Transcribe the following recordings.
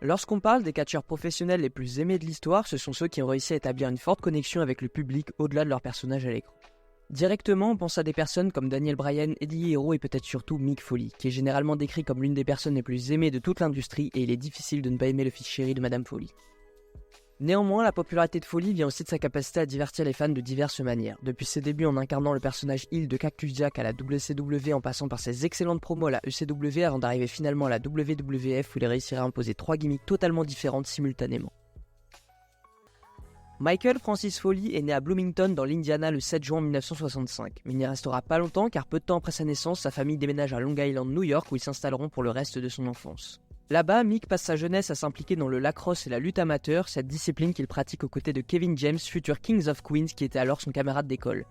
Lorsqu'on parle des catcheurs professionnels les plus aimés de l'histoire, ce sont ceux qui ont réussi à établir une forte connexion avec le public au-delà de leur personnage à l'écran. Directement, on pense à des personnes comme Daniel Bryan, Eddie Guerrero et peut-être surtout Mick Foley, qui est généralement décrit comme l'une des personnes les plus aimées de toute l'industrie et il est difficile de ne pas aimer le fils chéri de Madame Foley. Néanmoins, la popularité de Foley vient aussi de sa capacité à divertir les fans de diverses manières. Depuis ses débuts en incarnant le personnage heel de Cactus Jack à la WCW en passant par ses excellentes promos à la ECW avant d'arriver finalement à la WWF où il réussira à imposer 3 gimmicks totalement différentes simultanément. Michael Francis Foley est né à Bloomington dans l'Indiana le 7 juin 1965, mais il n'y restera pas longtemps car peu de temps après sa naissance, sa famille déménage à Long Island, New York où ils s'installeront pour le reste de son enfance. Là-bas, Mick passe sa jeunesse à s'impliquer dans le lacrosse et la lutte amateur, cette discipline qu'il pratique aux côtés de Kevin James, futur Kings of Queens qui était alors son camarade d'école.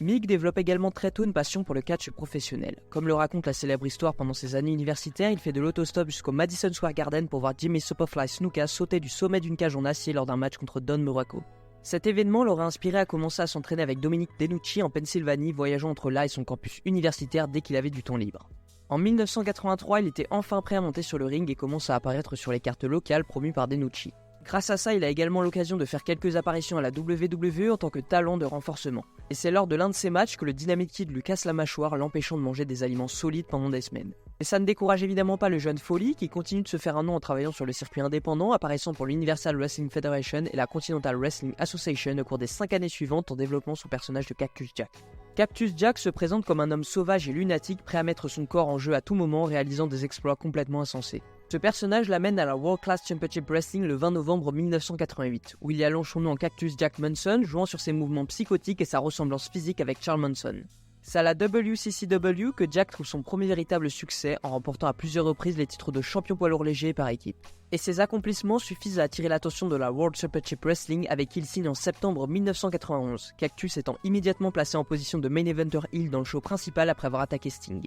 Mick développe également très tôt une passion pour le catch professionnel. Comme le raconte la célèbre histoire pendant ses années universitaires, il fait de l'autostop jusqu'au Madison Square Garden pour voir Jimmy Superfly Snuka sauter du sommet d'une cage en acier lors d'un match contre Don Muraco. Cet événement l'aura inspiré à commencer à s'entraîner avec Dominic DeNucci en Pennsylvanie, voyageant entre là et son campus universitaire dès qu'il avait du temps libre. En 1983, il était enfin prêt à monter sur le ring et commence à apparaître sur les cartes locales promues par DeNucci. Grâce à ça, il a également l'occasion de faire quelques apparitions à la WWE en tant que talent de renforcement. Et c'est lors de l'un de ces matchs que le Dynamite Kid lui casse la mâchoire, l'empêchant de manger des aliments solides pendant des semaines. Et ça ne décourage évidemment pas le jeune Foley qui continue de se faire un nom en travaillant sur le circuit indépendant, apparaissant pour l'Universal Wrestling Federation et la Continental Wrestling Association au cours des 5 années suivantes en développant son personnage de Cactus Jack. Cactus Jack se présente comme un homme sauvage et lunatique prêt à mettre son corps en jeu à tout moment, réalisant des exploits complètement insensés. Ce personnage l'amène à la World Class Championship Wrestling le 20 novembre 1988, où il y allonge son nom en Cactus Jack Monson, jouant sur ses mouvements psychotiques et sa ressemblance physique avec Charles Monson. C'est à la WCCW que Jack trouve son premier véritable succès en remportant à plusieurs reprises les titres de champion poids lourd léger par équipe. Et ses accomplissements suffisent à attirer l'attention de la World Championship Wrestling avec qui il signe en septembre 1991, Cactus étant immédiatement placé en position de main eventer heel dans le show principal après avoir attaqué Sting.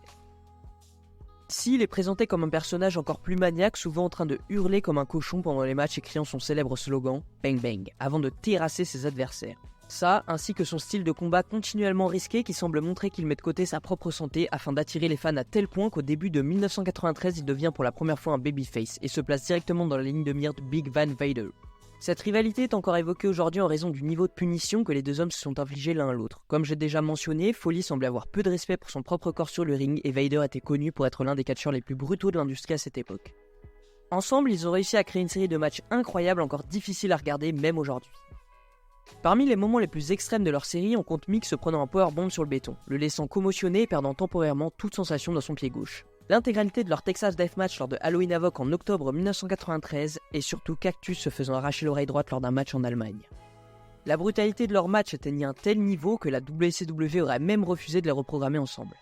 Ici, il est présenté comme un personnage encore plus maniaque, souvent en train de hurler comme un cochon pendant les matchs et criant son célèbre slogan « Bang Bang » avant de terrasser ses adversaires. Ça, ainsi que son style de combat continuellement risqué qui semble montrer qu'il met de côté sa propre santé afin d'attirer les fans à tel point qu'au début de 1993, il devient pour la première fois un babyface et se place directement dans la ligne de mire de Big Van Vader. Cette rivalité est encore évoquée aujourd'hui en raison du niveau de punition que les deux hommes se sont infligés l'un à l'autre. Comme j'ai déjà mentionné, Foley semblait avoir peu de respect pour son propre corps sur le ring et Vader était connu pour être l'un des catcheurs les plus brutaux de l'industrie à cette époque. Ensemble, ils ont réussi à créer une série de matchs incroyables encore difficiles à regarder même aujourd'hui. Parmi les moments les plus extrêmes de leur série, on compte Mick se prenant un powerbomb sur le béton, le laissant commotionné et perdant temporairement toute sensation dans son pied gauche. L'intégralité de leur Texas Deathmatch lors de Halloween Havoc en octobre 1993 et surtout Cactus se faisant arracher l'oreille droite lors d'un match en Allemagne. La brutalité de leur match atteignait un tel niveau que la WCW aurait même refusé de les reprogrammer ensemble.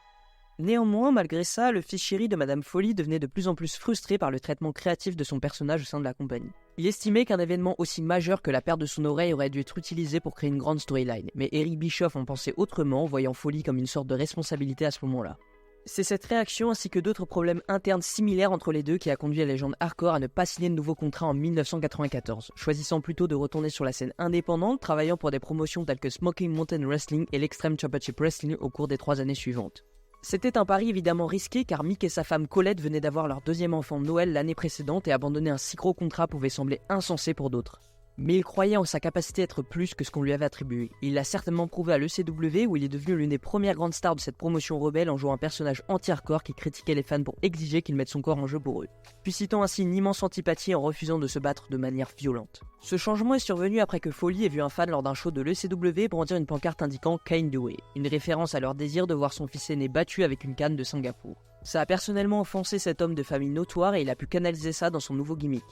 Néanmoins, malgré ça, le fils chéri de Madame Foley devenait de plus en plus frustré par le traitement créatif de son personnage au sein de la compagnie. Il estimait qu'un événement aussi majeur que la perte de son oreille aurait dû être utilisé pour créer une grande storyline, mais Eric Bischoff en pensait autrement, voyant Foley comme une sorte de responsabilité à ce moment-là. C'est cette réaction ainsi que d'autres problèmes internes similaires entre les deux qui a conduit la légende hardcore à ne pas signer de nouveau contrat en 1994, choisissant plutôt de retourner sur la scène indépendante, travaillant pour des promotions telles que Smoky Mountain Wrestling et l'Extreme Championship Wrestling au cours des 3 années suivantes. C'était un pari évidemment risqué car Mick et sa femme Colette venaient d'avoir leur deuxième enfant Noël l'année précédente et abandonner un si gros contrat pouvait sembler insensé pour d'autres. Mais il croyait en sa capacité à être plus que ce qu'on lui avait attribué. Il l'a certainement prouvé à l'ECW où il est devenu l'une des premières grandes stars de cette promotion rebelle en jouant un personnage anti-hardcore qui critiquait les fans pour exiger qu'ils mettent son corps en jeu pour eux, suscitant ainsi une immense antipathie en refusant de se battre de manière violente. Ce changement est survenu après que Foley ait vu un fan lors d'un show de l'ECW brandir une pancarte indiquant Kind Way, une référence à leur désir de voir son fils aîné battu avec une canne de Singapour. Ça a personnellement offensé cet homme de famille notoire et il a pu canaliser ça dans son nouveau gimmick.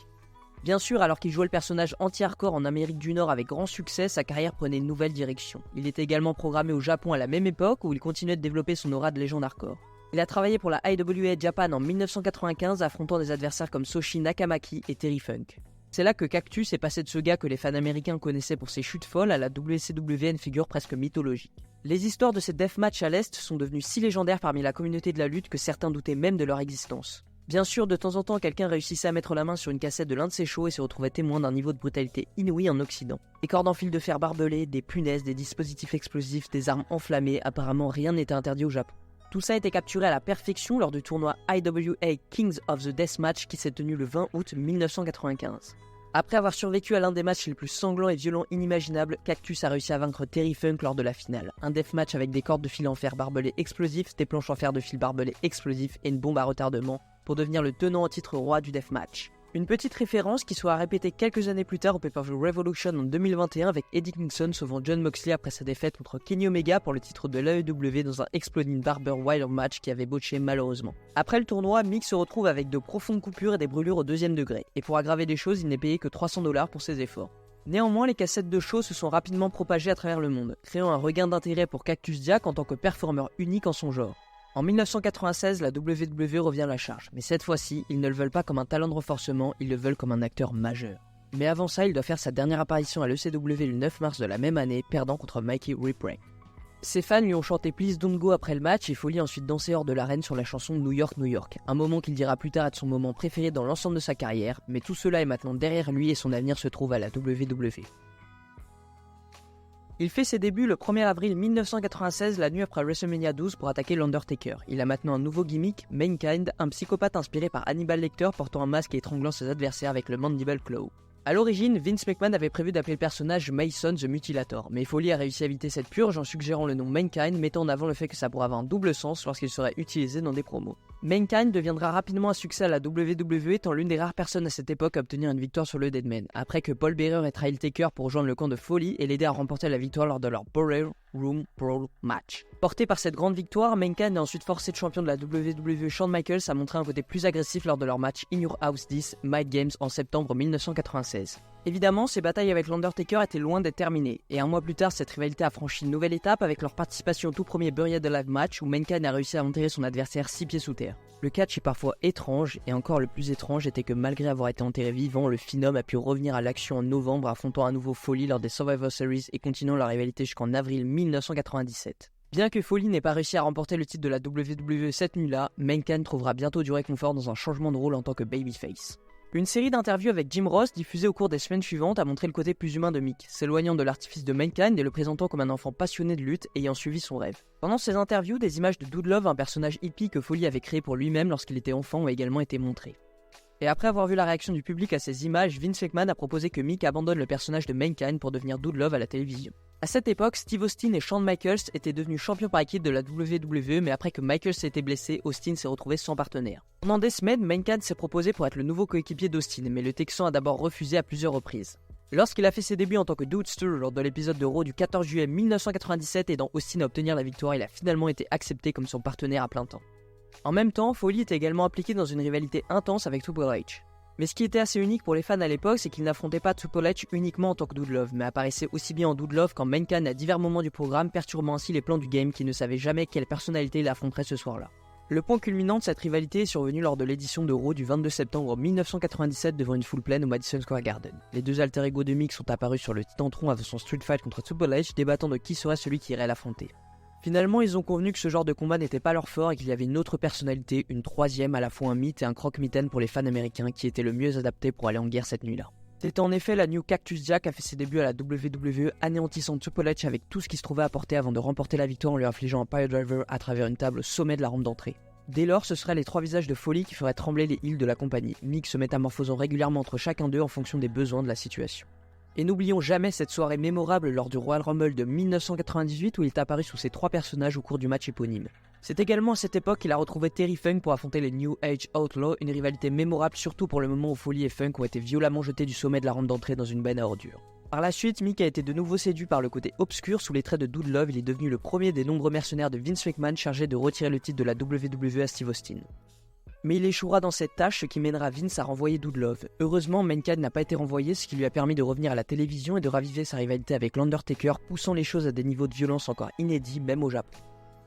Bien sûr, alors qu'il jouait le personnage anti-hardcore en Amérique du Nord avec grand succès, sa carrière prenait une nouvelle direction. Il était également programmé au Japon à la même époque où il continuait de développer son aura de légende hardcore. Il a travaillé pour la IWA Japan en 1995 affrontant des adversaires comme Soshi Nakamaki et Terry Funk. C'est là que Cactus est passé de ce gars que les fans américains connaissaient pour ses chutes folles à la WCW une figure presque mythologique. Les histoires de ces deathmatchs à l'Est sont devenues si légendaires parmi la communauté de la lutte que certains doutaient même de leur existence. Bien sûr, de temps en temps, quelqu'un réussissait à mettre la main sur une cassette de l'un de ces shows et se retrouvait témoin d'un niveau de brutalité inouï en Occident. Des cordes en fil de fer barbelées, des punaises, des dispositifs explosifs, des armes enflammées, apparemment rien n'était interdit au Japon. Tout ça a été capturé à la perfection lors du tournoi IWA Kings of the Deathmatch qui s'est tenu le 20 août 1995. Après avoir survécu à l'un des matchs les plus sanglants et violents inimaginables, Cactus a réussi à vaincre Terry Funk lors de la finale. Un deathmatch avec des cordes de fil en fer barbelé explosifs, des planches en fer de fil barbelé explosifs et une bombe à retardement pour devenir le tenant en titre roi du deathmatch. Une petite référence qui sera répétée quelques années plus tard au Pay-Per-View Revolution en 2021 avec Eddie Kingston sauvant Jon Moxley après sa défaite contre Kenny Omega pour le titre de l'AEW dans un Exploding Barber Wire match qui avait botché malheureusement. Après le tournoi, Mick se retrouve avec de profondes coupures et des brûlures au 2e degré, et pour aggraver les choses, il n'est payé que $300 pour ses efforts. Néanmoins, les cassettes de show se sont rapidement propagées à travers le monde, créant un regain d'intérêt pour Cactus Jack en tant que performeur unique en son genre. En 1996, la WWE revient à la charge, mais cette fois-ci, ils ne le veulent pas comme un talent de renforcement, ils le veulent comme un acteur majeur. Mais avant ça, il doit faire sa dernière apparition à l'ECW le 9 mars de la même année, perdant contre Mikey Whipwreck. Ses fans lui ont chanté Please Don't Go après le match et Foley a ensuite dansé hors de l'arène sur la chanson New York, New York, un moment qu'il dira plus tard être son moment préféré dans l'ensemble de sa carrière, mais tout cela est maintenant derrière lui et son avenir se trouve à la WWE. Il fait ses débuts le 1er avril 1996, la nuit après WrestleMania 12 pour attaquer l'Undertaker. Il a maintenant un nouveau gimmick, Mankind, un psychopathe inspiré par Hannibal Lecter portant un masque et étranglant ses adversaires avec le Mandible Claw. A l'origine, Vince McMahon avait prévu d'appeler le personnage Mason the Mutilator, mais Foley a réussi à éviter cette purge en suggérant le nom Mankind, mettant en avant le fait que ça pourrait avoir un double sens lorsqu'il serait utilisé dans des promos. Mankind deviendra rapidement un succès à la WWE étant l'une des rares personnes à cette époque à obtenir une victoire sur le Deadman, après que Paul Bearer ait trahi le Taker pour rejoindre le camp de Foley et l'aider à remporter la victoire lors de leur Boiler Room Brawl match. Porté par cette grande victoire, Mankind a ensuite forcé le champion de la WWE Shawn Michaels à montrer un côté plus agressif lors de leur match In Your House 10 Mind Games en septembre 1996. Évidemment, ces batailles avec l'Undertaker étaient loin d'être terminées, et un mois plus tard, cette rivalité a franchi une nouvelle étape avec leur participation au tout premier Buried Alive match où Mankind a réussi à enterrer son adversaire 6 pieds sous terre. Le catch est parfois étrange, et encore le plus étrange était que malgré avoir été enterré vivant, le Phenom a pu revenir à l'action en novembre affrontant à nouveau Foley lors des Survivor Series et continuant la rivalité jusqu'en avril 1997. Bien que Foley n'ait pas réussi à remporter le titre de la WWE cette nuit-là, Mankind trouvera bientôt du réconfort dans un changement de rôle en tant que babyface. Une série d'interviews avec Jim Ross diffusée au cours des semaines suivantes a montré le côté plus humain de Mick, s'éloignant de l'artifice de Mankind et le présentant comme un enfant passionné de lutte ayant suivi son rêve. Pendant ces interviews, des images de Dude Love, un personnage hippie que Foley avait créé pour lui-même lorsqu'il était enfant, ont également été montrées. Et après avoir vu la réaction du public à ces images, Vince McMahon a proposé que Mick abandonne le personnage de Mankind pour devenir Dude Love à la télévision. À cette époque, Steve Austin et Shawn Michaels étaient devenus champions par équipe de la WWE, mais après que Michaels s'était blessé, Austin s'est retrouvé sans partenaire. Pendant des semaines, Mankind s'est proposé pour être le nouveau coéquipier d'Austin, mais le Texan a d'abord refusé à plusieurs reprises. Lorsqu'il a fait ses débuts en tant que Dudester lors de l'épisode de Raw du 14 juillet 1997 aidant Austin à obtenir la victoire, il a finalement été accepté comme son partenaire à plein temps. En même temps, Foley était également impliqué dans une rivalité intense avec Triple H. Mais ce qui était assez unique pour les fans à l'époque, c'est qu'il n'affrontait pas Triple H uniquement en tant que Dude Love, mais apparaissait aussi bien en Dude Love qu'en Mankind à divers moments du programme, perturbant ainsi les plans du game qui ne savaient jamais quelle personnalité il affronterait ce soir-là. Le point culminant de cette rivalité est survenu lors de l'édition de Raw du 22 septembre 1997 devant une foule pleine au Madison Square Garden. Les deux alter ego de Mick sont apparus sur le Titantron avant son street fight contre Triple H, débattant de qui serait celui qui irait l'affronter. Finalement, ils ont convenu que ce genre de combat n'était pas leur fort et qu'il y avait une autre personnalité, une troisième, à la fois un mythe et un croque-mitaine pour les fans américains qui était le mieux adapté pour aller en guerre cette nuit-là. C'était en effet la New Cactus Jack a fait ses débuts à la WWE, anéantissant Triple H avec tout ce qui se trouvait à portée avant de remporter la victoire en lui infligeant un piledriver à travers une table au sommet de la rampe d'entrée. Dès lors, ce seraient les trois visages de Foley qui feraient trembler les heels de la compagnie, Mick se métamorphosant régulièrement entre chacun d'eux en fonction des besoins de la situation. Et n'oublions jamais cette soirée mémorable lors du Royal Rumble de 1998 où il est apparu sous ces trois personnages au cours du match éponyme. C'est également à cette époque qu'il a retrouvé Terry Funk pour affronter les New Age Outlaws, une rivalité mémorable surtout pour le moment où Foley et Funk ont été violemment jetés du sommet de la rampe d'entrée dans une benne à ordures. Par la suite, Mick a été de nouveau séduit par le côté obscur sous les traits de Dude Love, il est devenu le premier des nombreux mercenaires de Vince McMahon chargé de retirer le titre de la WWE à Steve Austin. Mais il échouera dans cette tâche, ce qui mènera Vince à renvoyer Dude Love. Heureusement, Mankind n'a pas été renvoyé, ce qui lui a permis de revenir à la télévision et de raviver sa rivalité avec l'Undertaker, poussant les choses à des niveaux de violence encore inédits, même au Japon.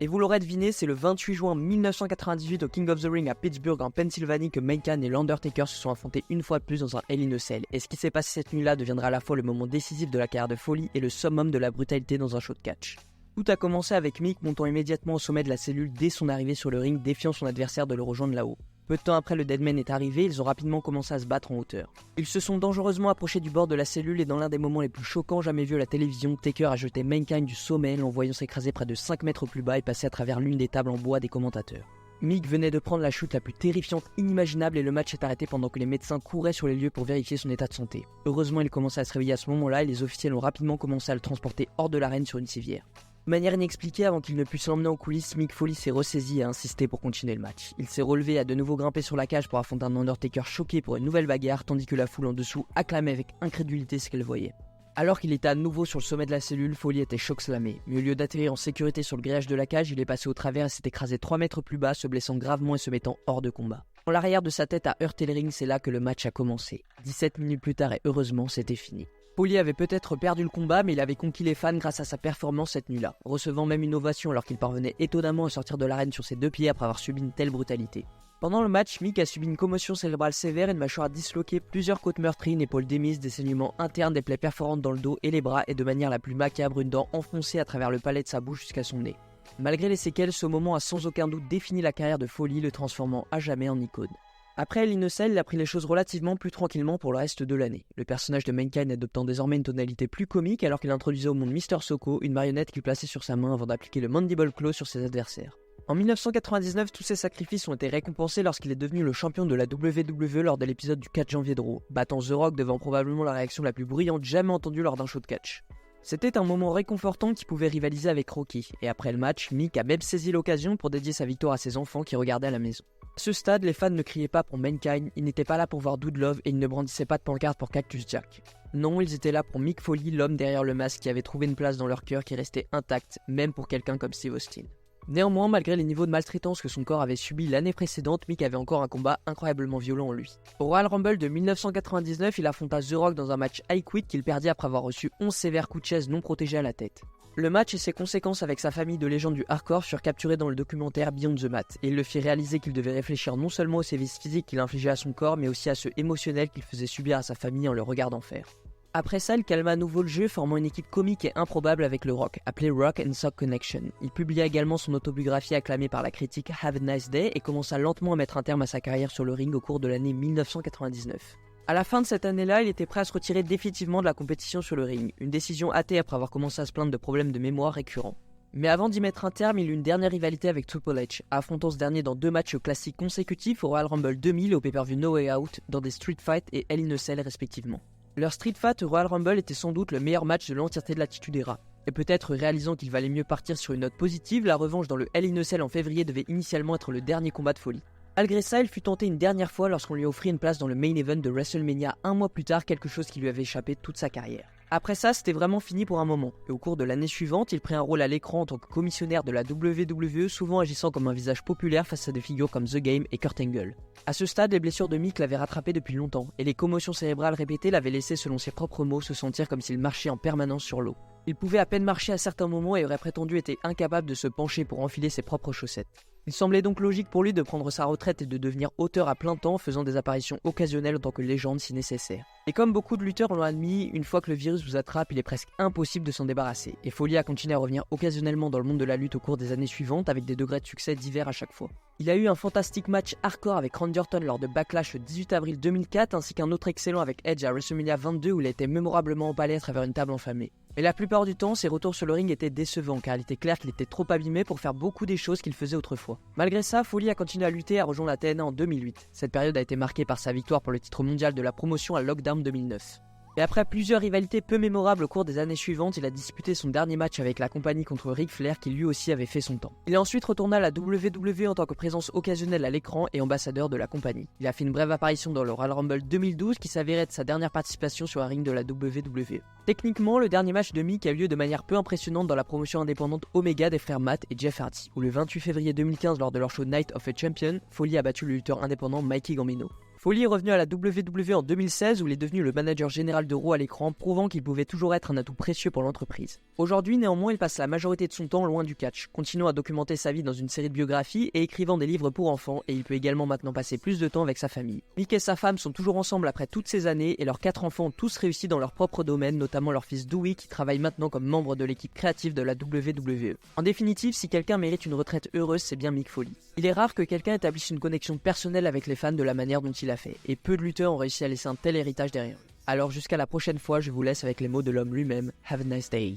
Et vous l'aurez deviné, c'est le 28 juin 1998 au King of the Ring à Pittsburgh en Pennsylvanie que Mankind et l'Undertaker se sont affrontés une fois de plus dans un Hell in a Cell. Et ce qui s'est passé cette nuit-là deviendra à la fois le moment décisif de la carrière de Foley et le summum de la brutalité dans un show de catch. Tout a commencé avec Mick montant immédiatement au sommet de la cellule dès son arrivée sur le ring, défiant son adversaire de le rejoindre là-haut. Peu de temps après le Deadman est arrivé, ils ont rapidement commencé à se battre en hauteur. Ils se sont dangereusement approchés du bord de la cellule et dans l'un des moments les plus choquants jamais vus à la télévision, Taker a jeté Mankind du sommet, l'envoyant s'écraser près de 5 mètres plus bas et passer à travers l'une des tables en bois des commentateurs. Mick venait de prendre la chute la plus terrifiante inimaginable et le match s'est arrêté pendant que les médecins couraient sur les lieux pour vérifier son état de santé. Heureusement, il commençait à se réveiller à ce moment-là et les officiels ont rapidement commencé à le transporter hors de l'arène sur une civière. De manière inexpliquée, avant qu'il ne puisse l'emmener en coulisses, Mick Foley s'est ressaisi et a insisté pour continuer le match. Il s'est relevé et a de nouveau grimpé sur la cage pour affronter un Undertaker choqué pour une nouvelle bagarre, tandis que la foule en dessous acclamait avec incrédulité ce qu'elle voyait. Alors qu'il était à nouveau sur le sommet de la cellule, Foley était choc-slamé. Mais au lieu d'atterrir en sécurité sur le grillage de la cage, il est passé au travers et s'est écrasé 3 mètres plus bas, se blessant gravement et se mettant hors de combat. Quand l'arrière de sa tête a heurté le ring, c'est là que le match a commencé. 17 minutes plus tard et heureusement, c'était fini. Foley avait peut-être perdu le combat, mais il avait conquis les fans grâce à sa performance cette nuit-là, recevant même une ovation alors qu'il parvenait étonnamment à sortir de l'arène sur ses 2 pieds après avoir subi une telle brutalité. Pendant le match, Mick a subi une commotion cérébrale sévère, une mâchoire disloquée, plusieurs côtes meurtries, une épaule démise, des saignements internes, des plaies perforantes dans le dos et les bras, et de manière la plus macabre, une dent enfoncée à travers le palais de sa bouche jusqu'à son nez. Malgré les séquelles, ce moment a sans aucun doute défini la carrière de Foley, le transformant à jamais en icône. Après Hell in a Cell, il a pris les choses relativement plus tranquillement pour le reste de l'année. Le personnage de Mankind adoptant désormais une tonalité plus comique alors qu'il introduisait au monde Mr. Soko, une marionnette qu'il plaçait sur sa main avant d'appliquer le Mandible Claw sur ses adversaires. En 1999, tous ses sacrifices ont été récompensés lorsqu'il est devenu le champion de la WWE lors de l'épisode du 4 janvier de Raw, battant The Rock devant probablement la réaction la plus bruyante jamais entendue lors d'un show de catch. C'était un moment réconfortant qui pouvait rivaliser avec Rocky, et après le match, Mick a même saisi l'occasion pour dédier sa victoire à ses enfants qui regardaient à la maison. À ce stade, les fans ne criaient pas pour Mankind, ils n'étaient pas là pour voir Dude Love et ils ne brandissaient pas de pancarte pour Cactus Jack. Non, ils étaient là pour Mick Foley, l'homme derrière le masque qui avait trouvé une place dans leur cœur qui restait intacte, même pour quelqu'un comme Steve Austin. Néanmoins, malgré les niveaux de maltraitance que son corps avait subi l'année précédente, Mick avait encore un combat incroyablement violent en lui. Au Royal Rumble de 1999, il affronta The Rock dans un match I Quit qu'il perdit après avoir reçu 11 sévères coups de chaise non protégés à la tête. Le match et ses conséquences avec sa famille de légende du hardcore furent capturés dans le documentaire Beyond the Mat, et il le fit réaliser qu'il devait réfléchir non seulement aux sévices physiques qu'il infligeait à son corps, mais aussi à ceux émotionnels qu'il faisait subir à sa famille en le regardant faire. Après ça, il calma à nouveau le jeu, formant une équipe comique et improbable avec le Rock, appelée Rock and Sock Connection. Il publia également son autobiographie acclamée par la critique Have a Nice Day et commença lentement à mettre un terme à sa carrière sur le ring au cours de l'année 1999. À la fin de cette année-là, il était prêt à se retirer définitivement de la compétition sur le ring, une décision hâtée après avoir commencé à se plaindre de problèmes de mémoire récurrents. Mais avant d'y mettre un terme, il eut une dernière rivalité avec Triple H, affrontant ce dernier dans 2 matchs classiques consécutifs au Royal Rumble 2000 et au pay-per-view No Way Out, dans des Street Fight et Hell in a Cell respectivement. Leur Street Fight au Royal Rumble était sans doute le meilleur match de l'entièreté de l'Attitude Era. Et peut-être réalisant qu'il valait mieux partir sur une note positive, la revanche dans le Hell in a Cell en février devait initialement être le dernier combat de Foley. Malgré ça, il fut tenté une dernière fois lorsqu'on lui offrit une place dans le main event de WrestleMania 1 mois plus tard, quelque chose qui lui avait échappé toute sa carrière. Après ça, c'était vraiment fini pour un moment, et au cours de l'année suivante, il prit un rôle à l'écran en tant que commissionnaire de la WWE, souvent agissant comme un visage populaire face à des figures comme The Game et Kurt Angle. À ce stade, les blessures de Mick l'avaient rattrapé depuis longtemps, et les commotions cérébrales répétées l'avaient laissé, selon ses propres mots, se sentir comme s'il marchait en permanence sur l'eau. Il pouvait à peine marcher à certains moments et aurait prétendu être incapable de se pencher pour enfiler ses propres chaussettes. Il semblait donc logique pour lui de prendre sa retraite et de devenir auteur à plein temps, faisant des apparitions occasionnelles en tant que légende si nécessaire. Et comme beaucoup de lutteurs l'ont admis, une fois que le virus vous attrape, il est presque impossible de s'en débarrasser. Et Foley a continué à revenir occasionnellement dans le monde de la lutte au cours des années suivantes, avec des degrés de succès divers à chaque fois. Il a eu un fantastique match hardcore avec Randy Orton lors de Backlash le 18 avril 2004, ainsi qu'un autre excellent avec Edge à WrestleMania 22 où il a été mémorablement empalé à travers une table enflammée. Et la plupart du temps, ses retours sur le ring étaient décevants car il était clair qu'il était trop abîmé pour faire beaucoup des choses qu'il faisait autrefois. Malgré ça, Foley a continué à lutter et a rejoint la TNA en 2008. Cette période a été marquée par sa victoire pour le titre mondial de la promotion à Lockdown 2009. Et après plusieurs rivalités peu mémorables au cours des années suivantes, il a disputé son dernier match avec la compagnie contre Ric Flair qui lui aussi avait fait son temps. Il est ensuite retourné à la WWE en tant que présence occasionnelle à l'écran et ambassadeur de la compagnie. Il a fait une brève apparition dans le Royal Rumble 2012 qui s'avérait être sa dernière participation sur un ring de la WWE. Techniquement, le dernier match de Mick a eu lieu de manière peu impressionnante dans la promotion indépendante Omega des frères Matt et Jeff Hardy, où le 28 février 2015 lors de leur show Night of a Champion, Foley a battu le lutteur indépendant Mikey Gambino. Foley est revenu à la WWE en 2016 où il est devenu le manager général de Raw à l'écran, prouvant qu'il pouvait toujours être un atout précieux pour l'entreprise. Aujourd'hui, néanmoins, il passe la majorité de son temps loin du catch, continuant à documenter sa vie dans une série de biographies et écrivant des livres pour enfants, et il peut également maintenant passer plus de temps avec sa famille. Mick et sa femme sont toujours ensemble après toutes ces années et leurs 4 enfants ont tous réussi dans leur propre domaine, notamment leur fils Dewey qui travaille maintenant comme membre de l'équipe créative de la WWE. En définitive, si quelqu'un mérite une retraite heureuse, c'est bien Mick Foley. Il est rare que quelqu'un établisse une connexion personnelle avec les fans de la manière dont il a fait, et peu de lutteurs ont réussi à laisser un tel héritage derrière eux. Alors jusqu'à la prochaine fois, je vous laisse avec les mots de l'homme lui-même. Have a nice day.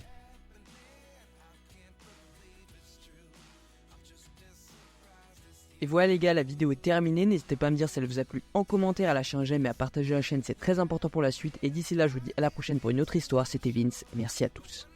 Et voilà les gars, la vidéo est terminée, n'hésitez pas à me dire si elle vous a plu en commentaire, à lâcher un j'aime et à partager la chaîne, c'est très important pour la suite. Et d'ici là, je vous dis à la prochaine pour une autre histoire, c'était Vince, et merci à tous.